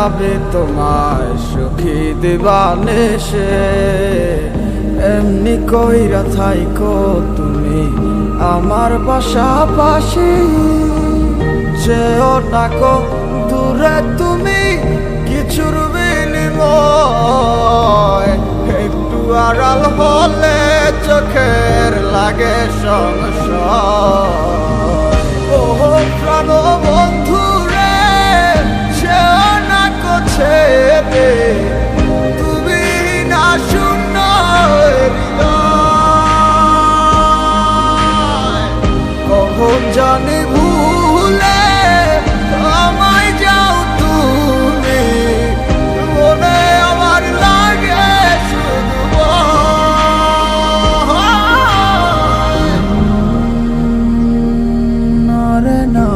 আমি তোমায় সুখী দিবানিশে এমনি কইরা থাইকো তুমি আমার পাশাপাশি যেও নাকো দূরে তুমি কিছুর বিনিময় একটু আড়াল হলে চোখের লাগে সংশয় ও প্রাণ বন্ধু রে যেও নাকো ছেড়ে তুমি না শূন্য হৃদয় কখন জানি ভুলে আমায় যাও তুমি মনে আমার লাগে শুধু না রে না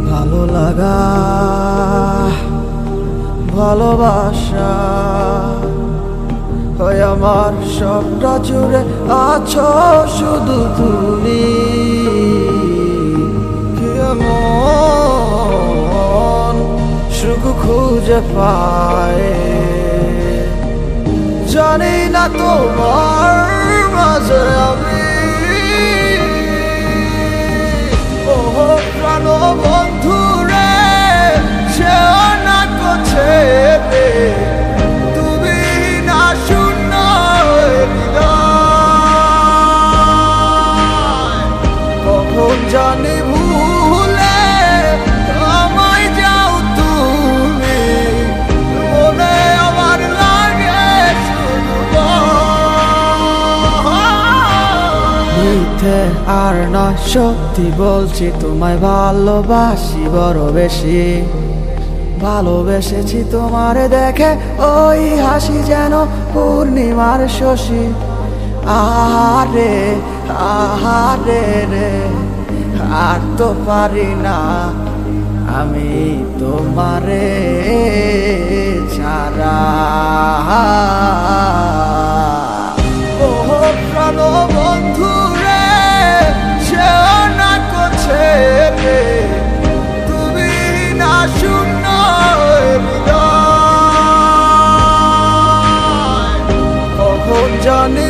ভালো লাগা ভালোবাসা হয় আমার সবটা জুড়ে আছো শুধু তুমি কেমন সুখ খুঁজে পায় জানি না তোমার মাঝে আমি ও প্রাণ বন্ধু রে যেও না ছেড়ে তুমি না শূন্য হৃদয় কখন জানি ভুলে আমায় যাও তুমি মনে আমার লাগে শুধু মিথ্যে আর না সত্যি বলছি তোমায় ভালোবাসি বড় বেশি ভালোবেসেছি তোমারে দেখে ওই হাসি যেন পূর্ণিমার শশী আহারে আহারে রে আর তো পারি না আমি তোমারে ছাড়া ও প্রাণ বন্ধু রে যেও না ছেড়ে তুমি না শূন্য হৃদয় কখন জানি